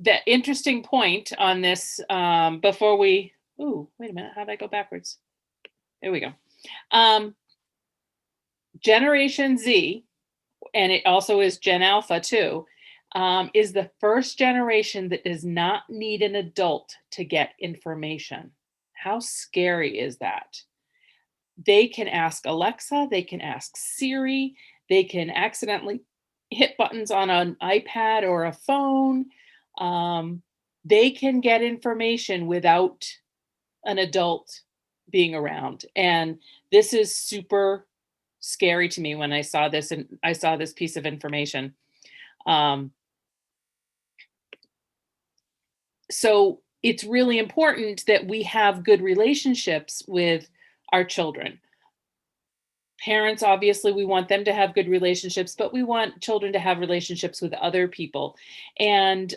the interesting point on this, before we, ooh, wait a minute, how did I go backwards? There we go. Generation Z, and it also is Gen Alpha too, is the first generation that does not need an adult to get information. How scary is that? They can ask Alexa, they can ask Siri, they can accidentally hit buttons on an iPad or a phone. They can get information without an adult being around. And this is super scary to me when I saw this, and I saw this piece of information. So it's really important that we have good relationships with our children. Parents, obviously, we want them to have good relationships, but we want children to have relationships with other people. And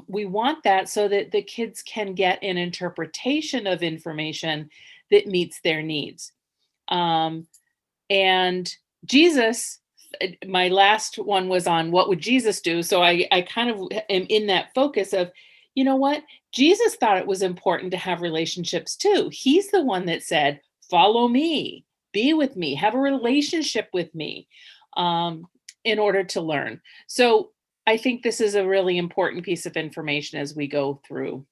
we want that so that the kids can get an interpretation of information that meets their needs. And Jesus, my last one was on what would Jesus do? So I kind of am in that focus of, you know what? Jesus thought it was important to have relationships too. He's the one that said, follow me. Be with me, have a relationship with me, in order to learn. So I think this is a really important piece of information as we go through.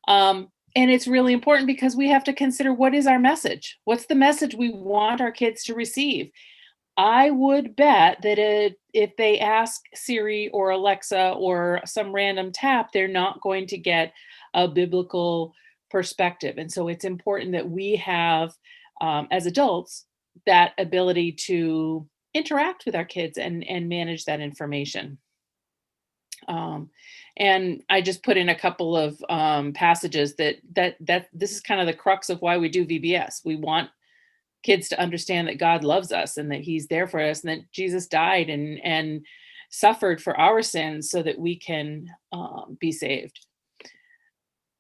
And it's really important because we have to consider, what is our message? What's the message we want our kids to receive? I would bet that if they ask Siri or Alexa or some random tap, they're not going to get a biblical perspective. And so it's important that we have, as adults, that ability to interact with our kids and manage that information. And I just put in a couple of passages that this is kind of the crux of why we do VBS. We want kids to understand that God loves us and that He's there for us, and that Jesus died and suffered for our sins so that we can be saved.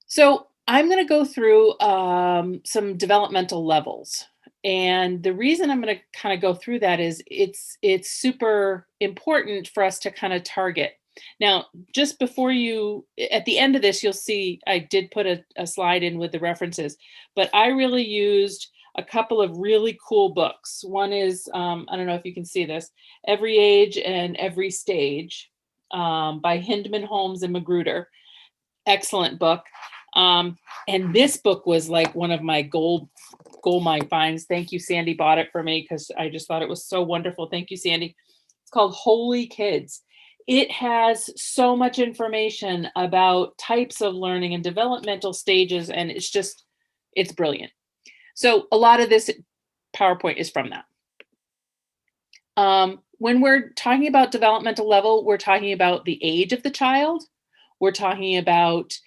So I'm going to go through some developmental levels. And the reason I'm going to kind of go through that is it's super important for us to kind of target. Now, just before at the end of this, you'll see I did put a slide in with the references, but I really used a couple of really cool books. One is, I don't know if you can see this, Every Age and Every Stage, by Hindman, Holmes, and Magruder. Excellent book. And this book was like one of my gold mine finds. Thank you, Sandy bought it for me because I just thought it was so wonderful. Thank you, Sandy. It's called Holy Kids. It has so much information about types of learning and developmental stages, and it's brilliant. So a lot of this PowerPoint is from that. When we're talking about developmental level, we're talking about the age of the child. We're talking about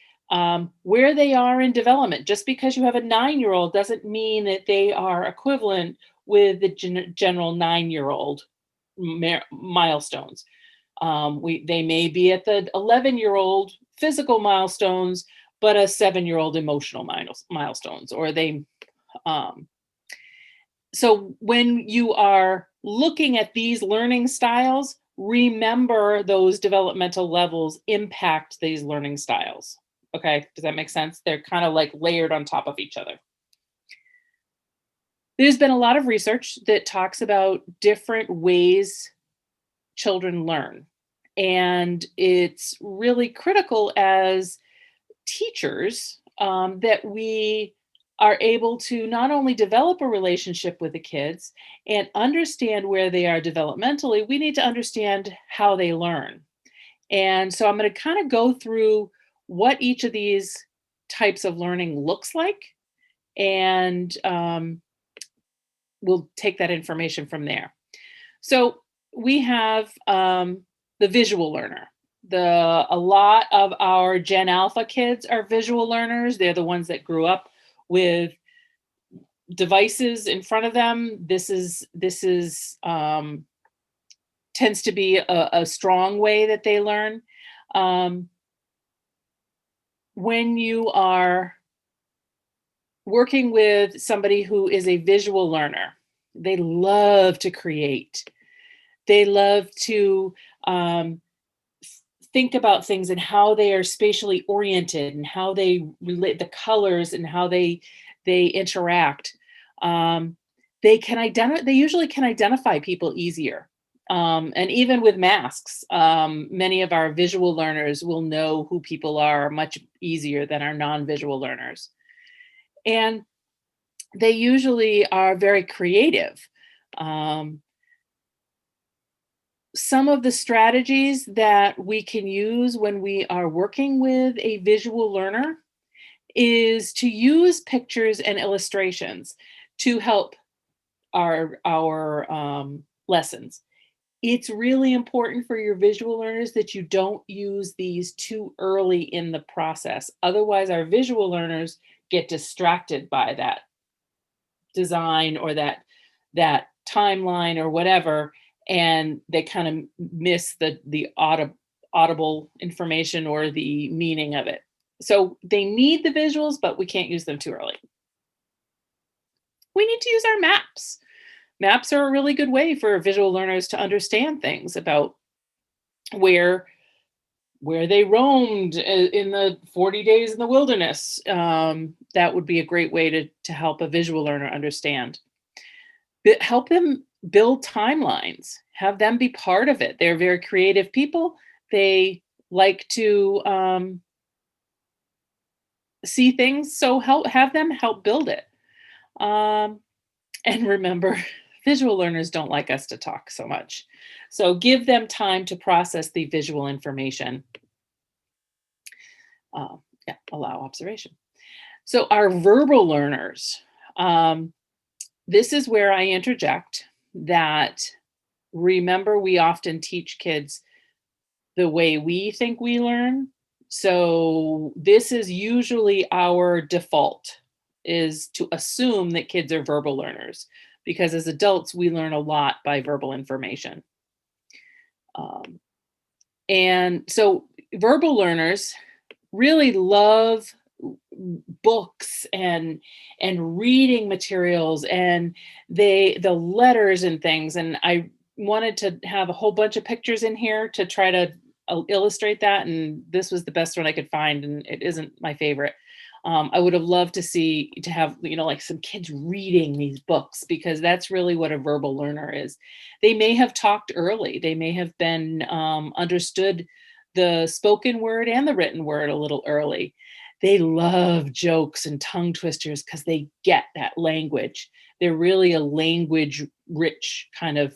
where they are in development. Just because you have a 9-year-old doesn't mean that they are equivalent with the general 9-year-old milestones. They may be at the 11-year-old physical milestones, but a 7-year-old emotional milestones, or they. So when you are looking at these learning styles, remember those developmental levels impact these learning styles. Okay, does that make sense? They're kind of like layered on top of each other. There's been a lot of research that talks about different ways children learn. And it's really critical as teachers that we are able to not only develop a relationship with the kids and understand where they are developmentally, we need to understand how they learn. And so I'm going to kind of go through what each of these types of learning looks like, and we'll take that information from there. So we have the visual learner. A lot of our Gen Alpha kids are visual learners. They're the ones that grew up with devices in front of them. This tends to be a strong way that they learn. When you are working with somebody who is a visual learner, they love to create. They love to think about things and how they are spatially oriented and how they relate the colors and how they interact. Um, they usually can identify people easier. And even with masks, many of our visual learners will know who people are much easier than our non-visual learners. And they usually are very creative. Um, some of the strategies that we can use when we are working with a visual learner is to use pictures and illustrations to help our lessons. It's really important for your visual learners that you don't use these too early in the process. Otherwise, our visual learners get distracted by that design or that timeline or whatever, and they kind of miss the audible information or the meaning of it. So they need the visuals, but we can't use them too early. We need to use our maps. Maps are a really good way for visual learners to understand things about where they roamed in the 40 days in the wilderness. That would be a great way to help a visual learner understand. Help them build timelines. Have them be part of it. They're very creative people. They like to see things, so have them help build it. And remember, visual learners don't like us to talk so much. So give them time to process the visual information. Yeah, allow observation. So our verbal learners, this is where I interject that remember we often teach kids the way we think we learn. So this is usually our default, is to assume that kids are verbal learners, because as adults, we learn a lot by verbal information. And so verbal learners really love books and reading materials and the letters and things. And I wanted to have a whole bunch of pictures in here to try to illustrate that. And this was the best one I could find, and it isn't my favorite. I would have loved to have, like some kids reading these books, because that's really what a verbal learner is. They may have talked early. They may have been understood the spoken word and the written word a little early. They love jokes and tongue twisters because they get that language. They're really a language rich kind of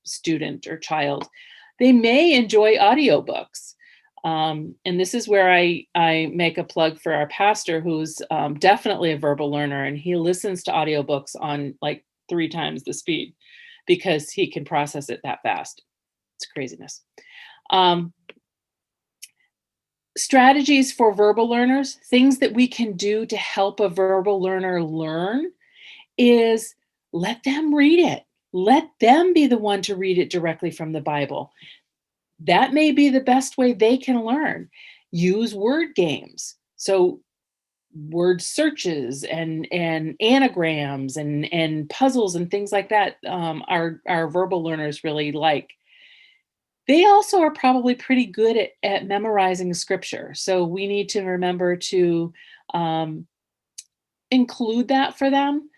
student or child. They may enjoy audiobooks. And this is where I make a plug for our pastor, who's definitely a verbal learner, and he listens to audiobooks on like 3 times the speed because he can process it that fast. It's craziness. Strategies for verbal learners, things that we can do to help a verbal learner learn, is let them read it. Let them be the one to read it directly from the Bible. That may be the best way they can learn. Use word games. So word searches and anagrams and puzzles and things like that, our verbal learners really like. They also are probably pretty good at memorizing scripture. So we need to remember to include that for them,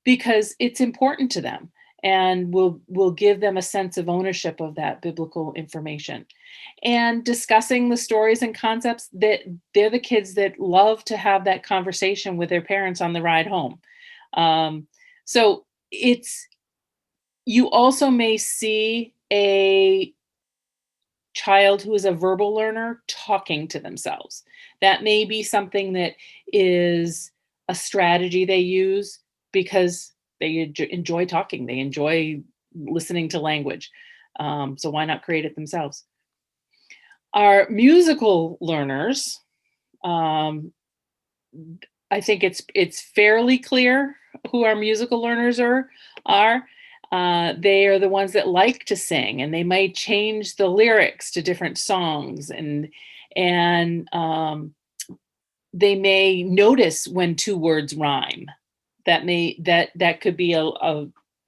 because it's important to them, and will give them a sense of ownership of that biblical information. And discussing the stories and concepts, that they're the kids that love to have that conversation with their parents on the ride home. So you also may see a child who is a verbal learner talking to themselves. That may be something that is a strategy they use because they enjoy talking. They enjoy listening to language. So why not create it themselves? Our musical learners, I think it's fairly clear who our musical learners are. They are the ones that like to sing, and they might change the lyrics to different songs, and they may notice when 2 words rhyme. That could be a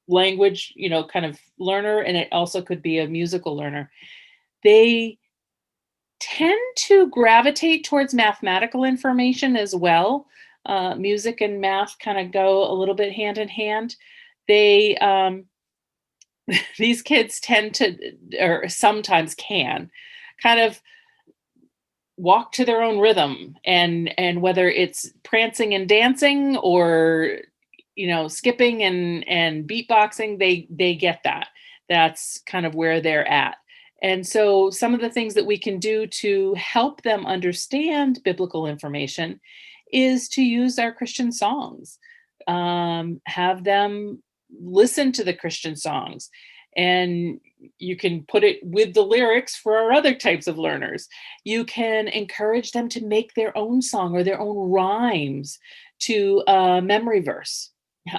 language, kind of learner, and it also could be a musical learner. They tend to gravitate towards mathematical information as well. Music and math kind of go a little bit hand in hand. They these kids tend to, or sometimes can, kind of walk to their own rhythm, and whether it's prancing and dancing, or skipping and beatboxing, they get that. That's kind of where they're at. And so some of the things that we can do to help them understand biblical information is to use our Christian songs. Have them listen to the Christian songs, and you can put it with the lyrics for our other types of learners. You can encourage them to make their own song or their own rhymes to a memory verse.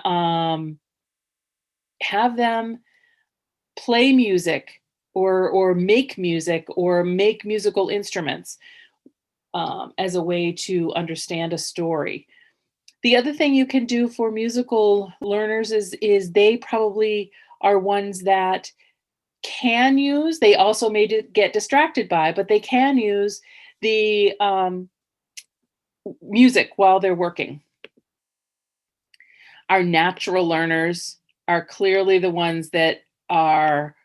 Have them play music, or make music, or make musical instruments, as a way to understand a story. The other thing you can do for musical learners is they probably are ones that can use, they also may get distracted by, but they can use the music while they're working. Our natural learners are clearly the ones that are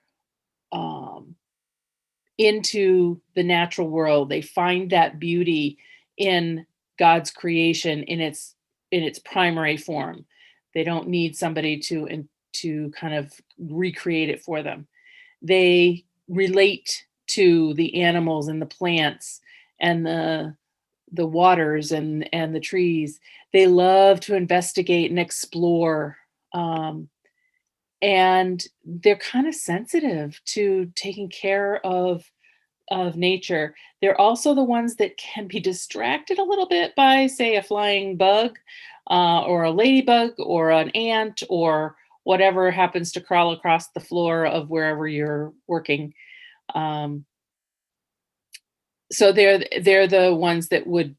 into the natural world. They find that beauty in God's creation in its primary form. They don't need somebody to kind of recreate it for them. They relate to the animals and the plants and the waters and the trees. They love to investigate and explore. And they're kind of sensitive to taking care of nature. They're also the ones that can be distracted a little bit by, say, a flying bug, or a ladybug, or an ant, or whatever happens to crawl across the floor of wherever you're working. So they're the ones that would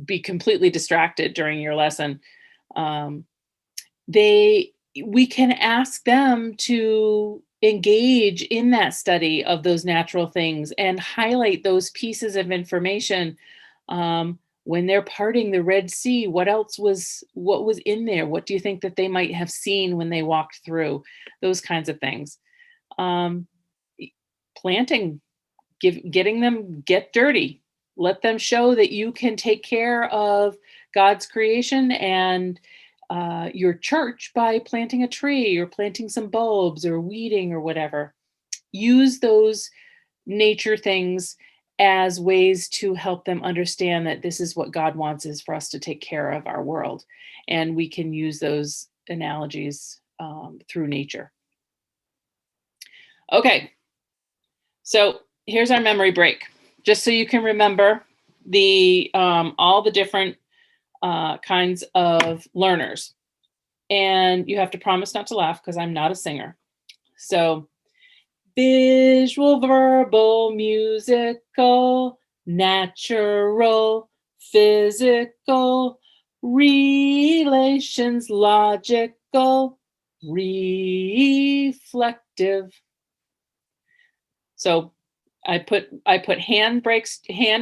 be completely distracted during your lesson. We can ask them to engage in that study of those natural things and highlight those pieces of information. When they're parting the Red Sea, what was in there? What do you think that they might have seen when they walked through? Those kinds of things. Planting, getting them get dirty. Let them show that you can take care of God's creation and your church by planting a tree, or planting some bulbs, or weeding, or whatever. Use those nature things as ways to help them understand that this is what God wants, is for us to take care of our world. And we can use those analogies through nature. Okay, so here's our memory break, just so you can remember all the different kinds of learners. And you have to promise not to laugh, because I'm not a singer. So, visual, verbal, musical, natural, physical, relations, logical, reflective. So I put hand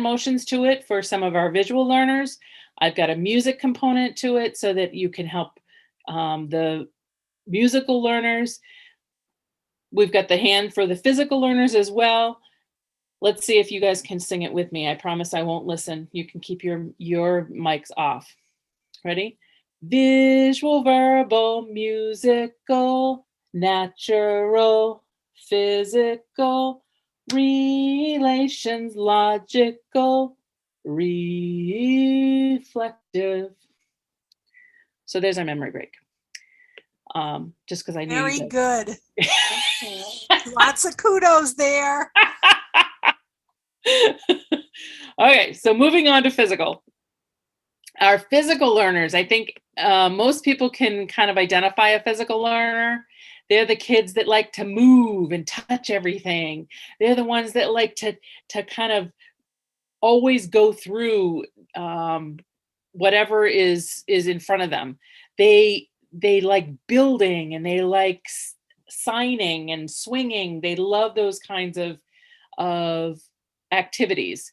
motions to it for some of our visual learners. I've got a music component to it so that you can help the musical learners. We've got the hand for the physical learners as well. Let's see if you guys can sing it with me. I promise I won't listen. You can keep your mics off. Ready? Visual, verbal, musical, natural, physical, relations, logical, reflective. So there's our memory break. Just because I knew. Very good. Lots of kudos there. Okay, so moving on to physical. Our physical learners, I think most people can kind of identify a physical learner. They're the kids that like to move and touch everything. They're the ones that like to kind of always go through whatever is in front of them. They like building, and they like signing and swinging. They love those kinds of activities.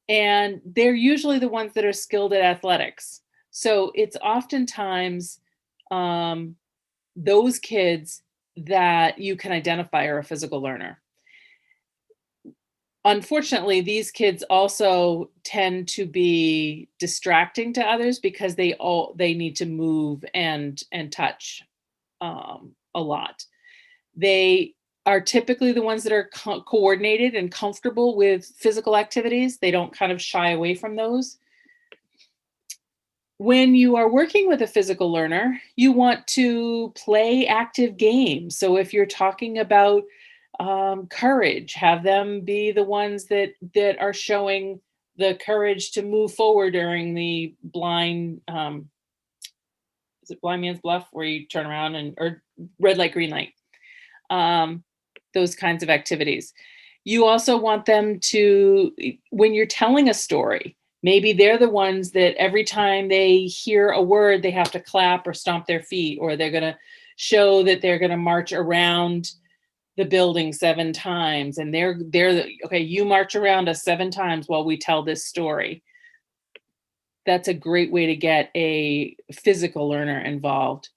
And they're usually the ones that are skilled at athletics. So it's oftentimes those kids that you can identify are a physical learner. Unfortunately, these kids also tend to be distracting to others because they need to move and touch a lot. They are typically the ones that are coordinated and comfortable with physical activities. They don't kind of shy away from those. When you are working with a physical learner, you want to play active games. So if you're talking about courage, have them be the ones that are showing the courage to move forward during the blind is it blind man's bluff, where you turn around and or red light green light, those kinds of activities. You also want them to, when you're telling a story, maybe they're the ones that every time they hear a word, they have to clap or stomp their feet, or they're going to show that they're going to march around the building 7 times. And okay, you march around us 7 times while we tell this story. That's a great way to get a physical learner involved.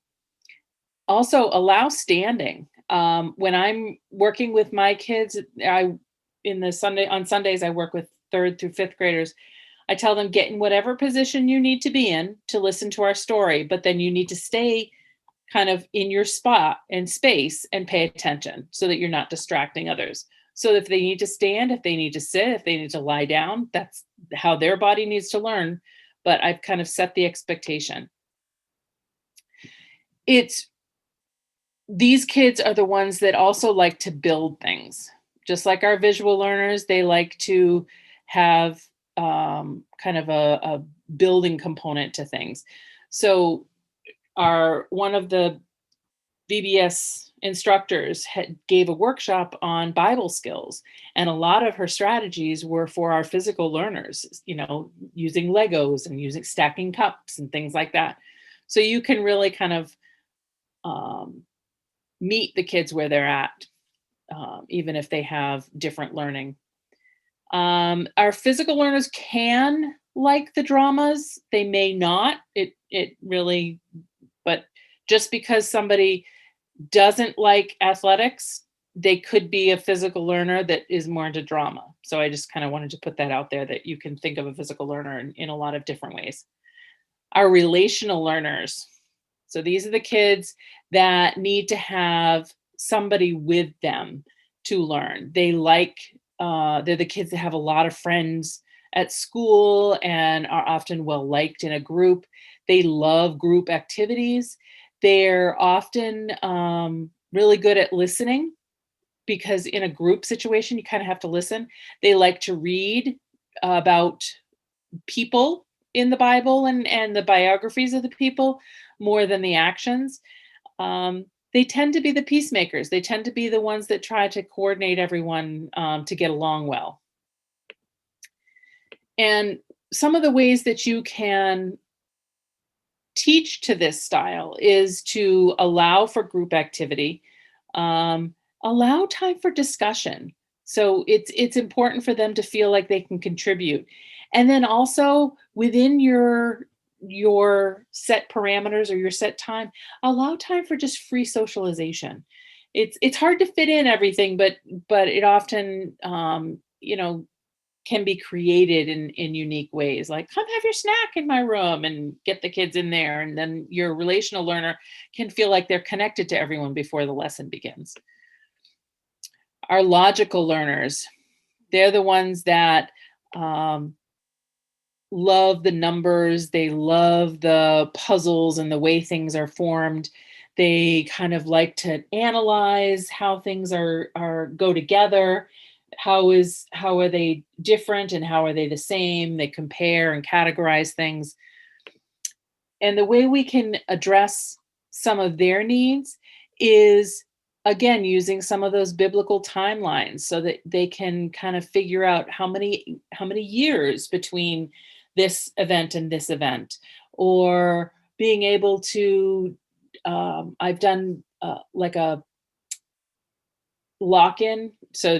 Also, allow standing. When I'm working with my kids, on Sundays, I work with 3rd through 5th graders. I tell them, get in whatever position you need to be in to listen to our story, but then you need to stay kind of in your spot and space and pay attention so that you're not distracting others. So if they need to stand, if they need to sit, if they need to lie down, that's how their body needs to learn. But I've kind of set the expectation. These kids are the ones that also like to build things. Just like our visual learners, they like to have kind of a building component to things. So one of the VBS instructors gave a workshop on Bible skills, and a lot of her strategies were for our physical learners, using Legos and using stacking cups and things like that. So you can really kind of meet the kids where they're at, even if they have different learning. Our physical learners can like the dramas. They may not. It really, but just because somebody doesn't like athletics, they could be a physical learner that is more into drama. So I just kind of wanted to put that out there, that you can think of a physical learner in a lot of different ways. Our relational learners. So these are the kids that need to have somebody with them to learn. They're the kids that have a lot of friends at school and are often well liked in a group. They love group activities. They're often really good at listening, because in a group situation, you kind of have to listen. They like to read about people in the Bible and the biographies of the people more than the actions. They tend to be the peacemakers. They tend to be the ones that try to coordinate everyone to get along well. And some of the ways that you can teach to this style is to allow for group activity, allow time for discussion. So it's important for them to feel like they can contribute. And then also within your set parameters or your set time, allow time for just free socialization. It's hard to fit in everything, but it often can be created in unique ways, like come have your snack in my room and get the kids in there. And then your relational learner can feel like they're connected to everyone before the lesson begins. Our logical learners, they're the ones that love the numbers. They love the puzzles and the way things are formed. They kind of like to analyze how things go together. How are they different and how are they the same? They compare and categorize things. And the way we can address some of their needs is, again, using some of those biblical timelines so that they can kind of figure out how many years between this event and this event, or being able to, I've done like a lock-in. So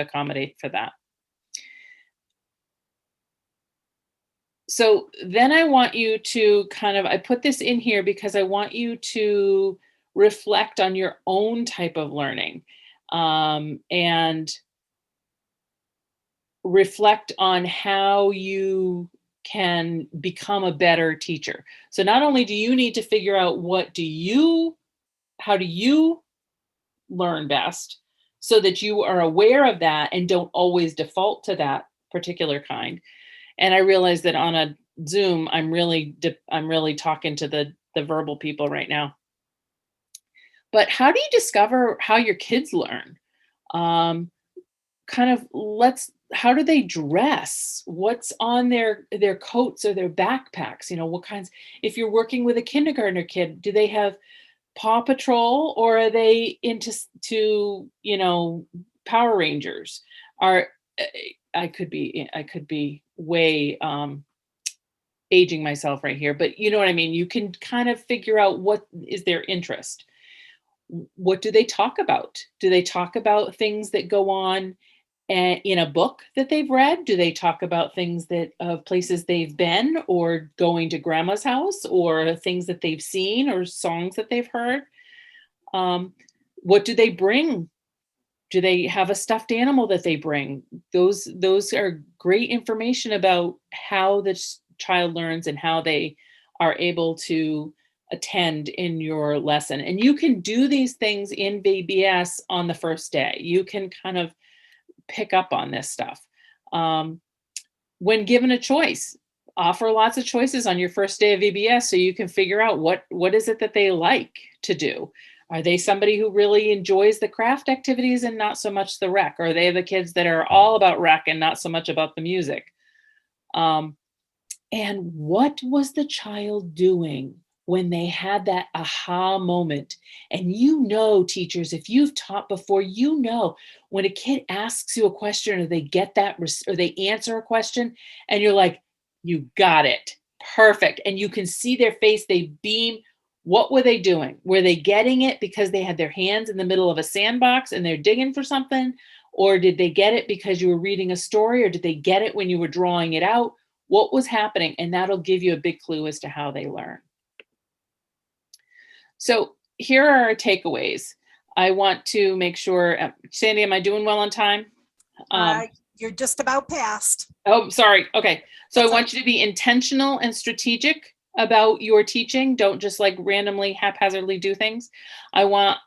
accommodate for that. So then I want you to I put this in here because I want you to reflect on your own type of learning, and reflect on how you can become a better teacher. So not only do you need to figure out how do you learn best, so that you are aware of that and don't always default to that particular kind. And I realize that on a Zoom, I'm really talking to the verbal people right now. But how do you discover how your kids learn? How do they dress? What's on their coats or their backpacks? What kinds, if you're working with a kindergartner kid, do they have Paw Patrol, or are they into Power Rangers? I could be way aging myself right here, but you know what I mean? You can kind of figure out what is their interest. What do they talk about? Do they talk about things that go on in a book that they've read? Do they talk about things places they've been, or going to grandma's house, or things that they've seen, or songs that they've heard? What do they bring? Do they have a stuffed animal that they bring? Those are great information about how the child learns and how they are able to attend in your lesson. And you can do these things in VBS on the first day. You can kind of pick up on this stuff. When given a choice, offer lots of choices on your first day of VBS so you can figure out what is it that they like to do. Are they somebody who really enjoys the craft activities and not so much the rec? Or are they the kids that are all about rec and not so much about the music? And what was the child doing when they had that aha moment? And teachers, if you've taught before, when a kid asks you a question, or they get that, or they answer a question, and you're like, you got it, perfect. And you can see their face, they beam. What were they doing? Were they getting it because they had their hands in the middle of a sandbox and they're digging for something? Or did they get it because you were reading a story? Or did they get it when you were drawing it out? What was happening? And that'll give you a big clue as to how they learn. So here are our takeaways. I want to make sure, Sandy, am I doing well on time? You're just about past. Oh, sorry. Okay. So I want you to be intentional and strategic about your teaching. Don't just randomly, haphazardly do things. I want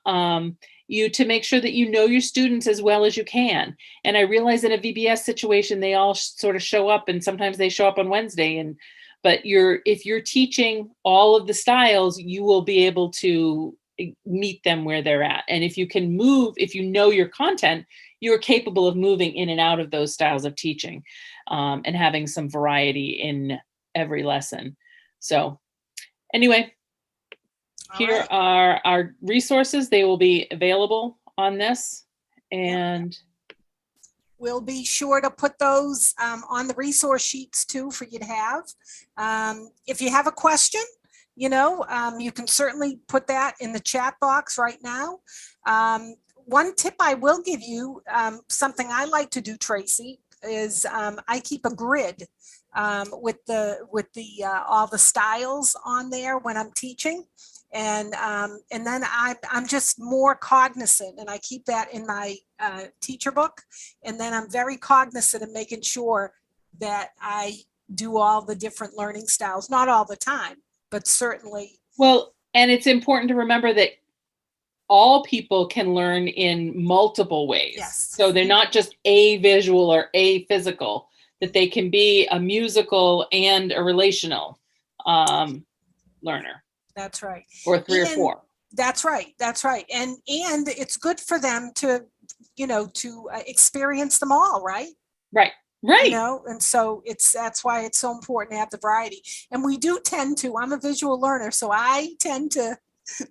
you to make sure that you know your students as well as you can. And I realize in a VBS situation, they all sort of show up, and sometimes they show up on Wednesday. But if you're teaching all of the styles, you will be able to meet them where they're at. And if you can move, if you know your content, you're capable of moving in and out of those styles of teaching, and having some variety in every lesson. So anyway, here are our resources. They will be available on this, and we'll be sure to put those on the resource sheets too for you to have. If you have a question, you can certainly put that in the chat box right now. One tip I will give you, something I like to do, Tracy, is I keep a grid with all the styles on there when I'm teaching, and then I'm just more cognizant, and I keep that in my teacher book, and then I'm very cognizant of making sure that I do all the different learning styles, not all the time, but certainly. Well, and it's important to remember that all people can learn in multiple ways. Yes. So they're not just a visual or a physical, that they can be a musical and a relational learner. That's right. Or three or four. That's right. That's right. And it's good for them to, to experience them all, right? Right. Right. And so that's why it's so important to have the variety. And we do tend to, I'm a visual learner, so I tend to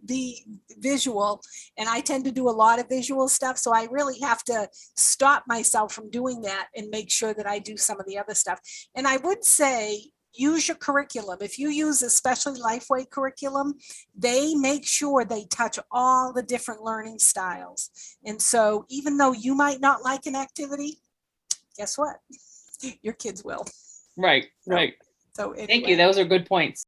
be visual, and I tend to do a lot of visual stuff. So I really have to stop myself from doing that and make sure that I do some of the other stuff. And I would say, use your curriculum. If you use especially Lifeway curriculum, they make sure they touch all the different learning styles. And so even though you might not like an activity, guess what? Your kids will. Right, right. So anyway. Thank you. Those are good points.